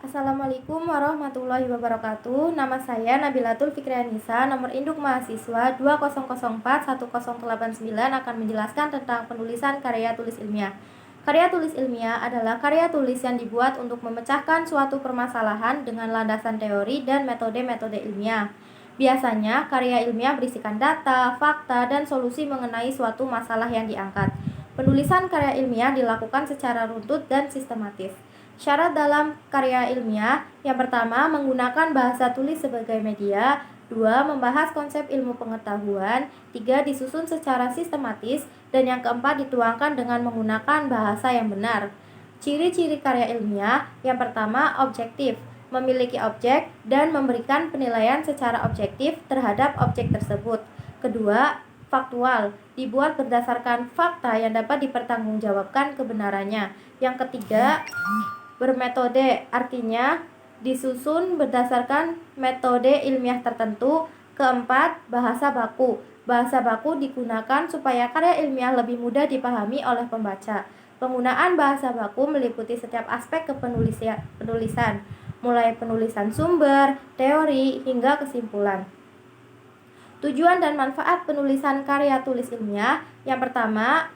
Assalamualaikum warahmatullahi wabarakatuh. Nama saya Nabilatul Fikrianisa, nomor induk mahasiswa 20041089 akan menjelaskan tentang penulisan karya tulis ilmiah. Karya tulis ilmiah adalah karya tulis yang dibuat untuk memecahkan suatu permasalahan dengan landasan teori dan metode-metode ilmiah. Biasanya, karya ilmiah berisikan data, fakta, dan solusi mengenai suatu masalah yang diangkat. Penulisan karya ilmiah dilakukan secara runtut dan sistematis. Syarat dalam karya ilmiah: yang pertama, menggunakan bahasa tulis sebagai media. 2. Membahas konsep ilmu pengetahuan. 3. Disusun secara sistematis. Dan yang keempat, dituangkan dengan menggunakan bahasa yang benar. Ciri-ciri karya ilmiah: yang pertama, objektif, memiliki objek dan memberikan penilaian secara objektif terhadap objek tersebut. Kedua, faktual, dibuat berdasarkan fakta yang dapat dipertanggungjawabkan kebenarannya. Yang ketiga, bermetode, artinya disusun berdasarkan metode ilmiah tertentu. Keempat, bahasa baku. Bahasa baku digunakan supaya karya ilmiah lebih mudah dipahami oleh pembaca. Penggunaan bahasa baku meliputi setiap aspek penulisan, mulai penulisan sumber, teori, hingga kesimpulan. Tujuan dan manfaat penulisan karya tulis ilmiah: yang pertama,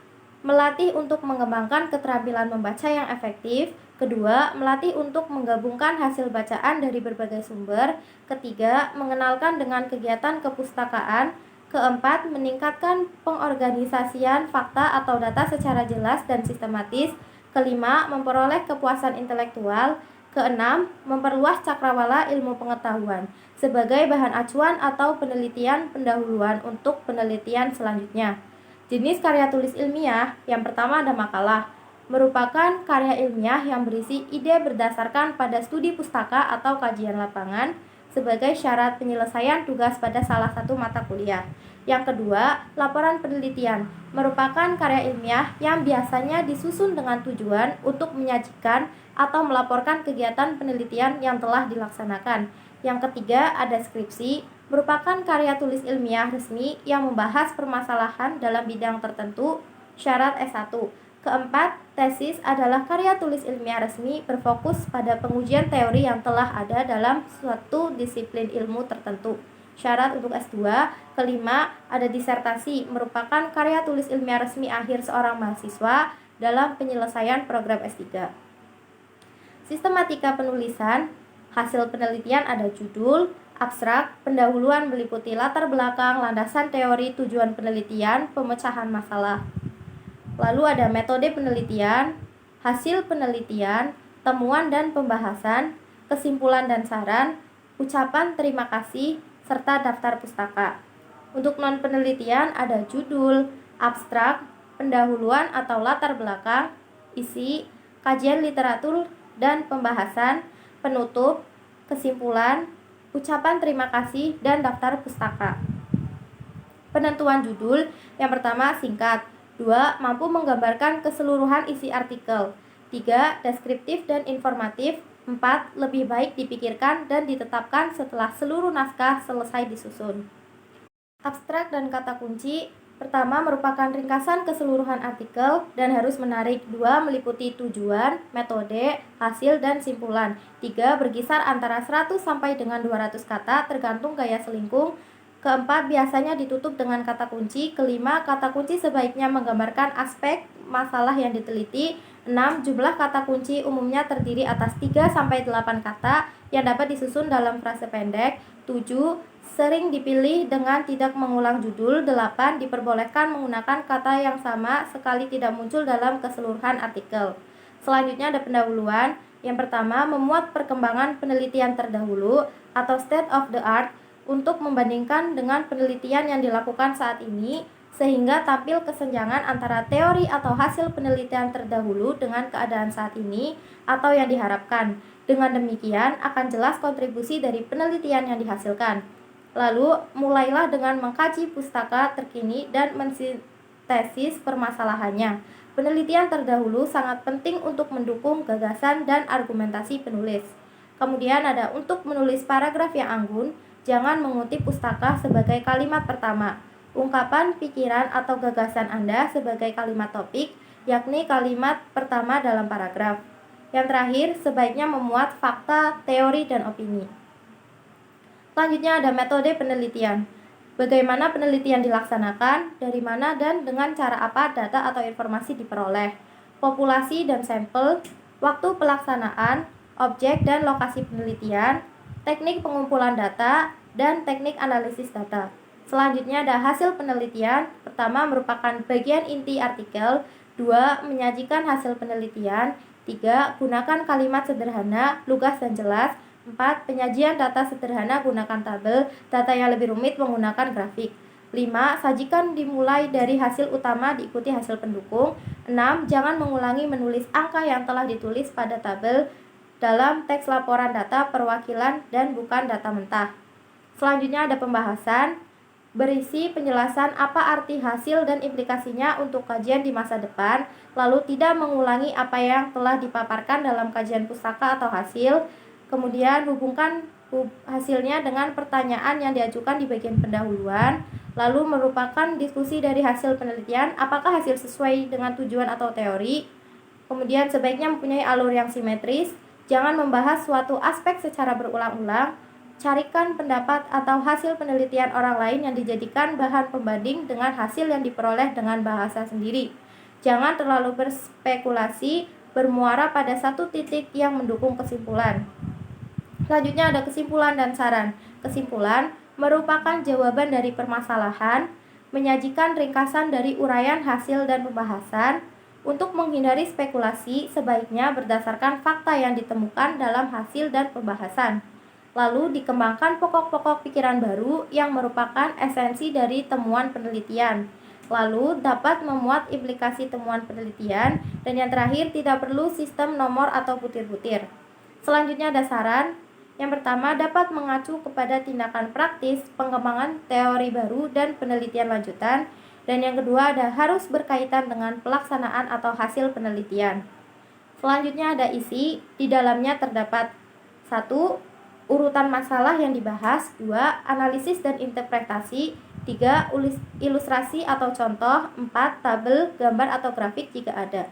melatih untuk mengembangkan keterampilan membaca yang efektif. Kedua, melatih untuk menggabungkan hasil bacaan dari berbagai sumber. Ketiga, mengenalkan dengan kegiatan kepustakaan. Keempat, meningkatkan pengorganisasian fakta atau data secara jelas dan sistematis. Kelima, memperoleh kepuasan intelektual. Keenam, memperluas cakrawala ilmu pengetahuan sebagai bahan acuan atau penelitian pendahuluan untuk penelitian selanjutnya. Jenis karya tulis ilmiah: yang pertama ada makalah, merupakan karya ilmiah yang berisi ide berdasarkan pada studi pustaka atau kajian lapangan sebagai syarat penyelesaian tugas pada salah satu mata kuliah. Yang kedua, laporan penelitian, merupakan karya ilmiah yang biasanya disusun dengan tujuan untuk menyajikan atau melaporkan kegiatan penelitian yang telah dilaksanakan. Yang ketiga, ada skripsi, merupakan karya tulis ilmiah resmi yang membahas permasalahan dalam bidang tertentu, syarat S1. Keempat, tesis adalah karya tulis ilmiah resmi berfokus pada pengujian teori yang telah ada dalam suatu disiplin ilmu tertentu, syarat untuk S2. Kelima, ada disertasi, merupakan karya tulis ilmiah resmi akhir seorang mahasiswa dalam penyelesaian program S3. Sistematika penulisan: hasil penelitian ada judul, abstrak, pendahuluan meliputi latar belakang, landasan teori, tujuan penelitian, pemecahan masalah. Lalu ada metode penelitian, hasil penelitian, temuan dan pembahasan, kesimpulan dan saran, ucapan terima kasih, serta daftar pustaka. Untuk non-penelitian ada judul, abstrak, pendahuluan atau latar belakang, isi, kajian literatur dan pembahasan, penutup, kesimpulan, ucapan terima kasih, dan daftar pustaka. Penentuan judul: yang pertama singkat. 2. Mampu menggambarkan keseluruhan isi artikel. 3. Deskriptif dan informatif. 4. Lebih baik dipikirkan dan ditetapkan setelah seluruh naskah selesai disusun. Abstrak dan kata kunci: pertama, merupakan ringkasan keseluruhan artikel dan harus menarik. 2. Meliputi tujuan, metode, hasil, dan simpulan. 3. Berkisar antara 100 sampai dengan 200 kata tergantung gaya selingkung. Keempat, biasanya ditutup dengan kata kunci. Kelima, kata kunci sebaiknya menggambarkan aspek masalah yang diteliti. 6. Jumlah kata kunci umumnya terdiri atas 3 sampai 8 kata yang dapat disusun dalam frase pendek. 7. Sering dipilih dengan tidak mengulang judul. 8. Diperbolehkan menggunakan kata yang sama sekali tidak muncul dalam keseluruhan artikel. Selanjutnya ada pendahuluan. Yang pertama, memuat perkembangan penelitian terdahulu atau state of the art untuk membandingkan dengan penelitian yang dilakukan saat ini, sehingga tampil kesenjangan antara teori atau hasil penelitian terdahulu dengan keadaan saat ini atau yang diharapkan. Dengan demikian, akan jelas kontribusi dari penelitian yang dihasilkan. Lalu, mulailah dengan mengkaji pustaka terkini dan mensintesis permasalahannya. Penelitian terdahulu sangat penting untuk mendukung gagasan dan argumentasi penulis. Kemudian ada untuk menulis paragraf yang anggun, jangan mengutip pustaka sebagai kalimat pertama. Ungkapan, pikiran, atau gagasan Anda sebagai kalimat topik, yakni kalimat pertama dalam paragraf. Yang terakhir, sebaiknya memuat fakta, teori, dan opini. Selanjutnya ada metode penelitian. Bagaimana penelitian dilaksanakan, dari mana dan dengan cara apa data atau informasi diperoleh, populasi dan sampel, waktu pelaksanaan, objek dan lokasi penelitian, teknik pengumpulan data, dan teknik analisis data. Selanjutnya ada hasil penelitian. Pertama, merupakan bagian inti artikel. 2. Menyajikan hasil penelitian. 3. Gunakan kalimat sederhana, lugas dan jelas. 4. Penyajian data sederhana gunakan tabel, data yang lebih rumit menggunakan grafik. 5. Sajikan dimulai dari hasil utama diikuti hasil pendukung. 6. Jangan mengulangi menulis angka yang telah ditulis pada tabel dalam teks laporan data perwakilan dan bukan data mentah. Selanjutnya ada pembahasan. Berisi penjelasan apa arti hasil dan implikasinya untuk kajian di masa depan, lalu tidak mengulangi apa yang telah dipaparkan dalam kajian pustaka atau hasil. Kemudian hubungkan hasilnya dengan pertanyaan yang diajukan di bagian pendahuluan, lalu merupakan diskusi dari hasil penelitian, apakah hasil sesuai dengan tujuan atau teori. Kemudian sebaiknya mempunyai alur yang simetris, jangan membahas suatu aspek secara berulang-ulang. Carikan pendapat atau hasil penelitian orang lain yang dijadikan bahan pembanding dengan hasil yang diperoleh dengan bahasa sendiri. Jangan terlalu berspekulasi, bermuara pada satu titik yang mendukung kesimpulan. Selanjutnya ada kesimpulan dan saran. Kesimpulan merupakan jawaban dari permasalahan, menyajikan ringkasan dari uraian hasil dan pembahasan. Untuk menghindari spekulasi, sebaiknya berdasarkan fakta yang ditemukan dalam hasil dan pembahasan. Lalu dikembangkan pokok-pokok pikiran baru yang merupakan esensi dari temuan penelitian. Lalu dapat memuat implikasi temuan penelitian. Dan yang terakhir, tidak perlu sistem nomor atau butir-butir. Selanjutnya ada saran. Yang pertama, dapat mengacu kepada tindakan praktis, pengembangan teori baru, dan penelitian lanjutan. Dan yang kedua ada harus berkaitan dengan pelaksanaan atau hasil penelitian. Selanjutnya ada isi. Di dalamnya terdapat 1. Urutan masalah yang dibahas. 2. Analisis dan interpretasi. 3. Ilustrasi atau contoh. 4. Tabel, gambar atau grafik jika ada.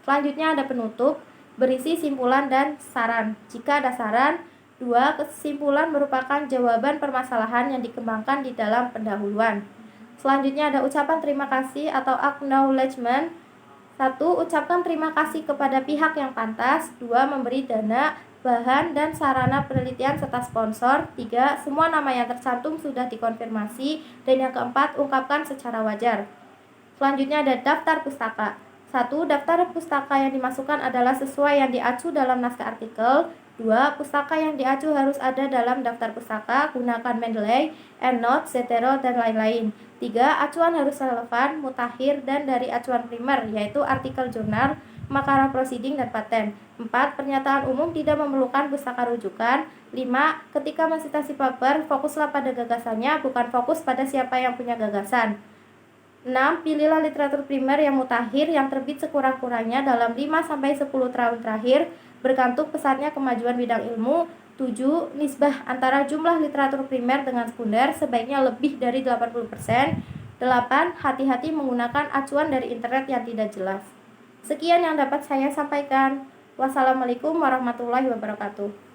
Selanjutnya ada penutup, berisi simpulan dan saran. Jika ada saran. 2. Kesimpulan merupakan jawaban permasalahan yang dikembangkan di dalam pendahuluan. Selanjutnya ada ucapan terima kasih atau acknowledgement. 1. Ucapkan terima kasih kepada pihak yang pantas. 2. Memberi dana, bahan, dan sarana penelitian serta sponsor. 3. Semua nama yang tercantum sudah dikonfirmasi. Dan yang keempat, ungkapkan secara wajar. Selanjutnya ada daftar pustaka. 1. Daftar pustaka yang dimasukkan adalah sesuai yang diacu dalam naskah artikel. 2. Pustaka yang diacu harus ada dalam daftar pustaka. Gunakan Mendeley, EndNote, Zotero, dan lain-lain. 3. Acuan harus relevan, mutakhir, dan dari acuan primer, yaitu artikel jurnal, makalah proceeding, dan paten. 4. Pernyataan umum tidak memerlukan pustaka rujukan. 5. Ketika mensitasi paper, fokuslah pada gagasannya, bukan fokus pada siapa yang punya gagasan. 6. Pilihlah literatur primer yang mutakhir yang terbit sekurang-kurangnya dalam 5-10 tahun terakhir, bergantung pesatnya kemajuan bidang ilmu. 7. Nisbah antara jumlah literatur primer dengan sekunder sebaiknya lebih dari 80%. 8. Hati-hati menggunakan acuan dari internet yang tidak jelas. Sekian yang dapat saya sampaikan. Wassalamualaikum warahmatullahi wabarakatuh.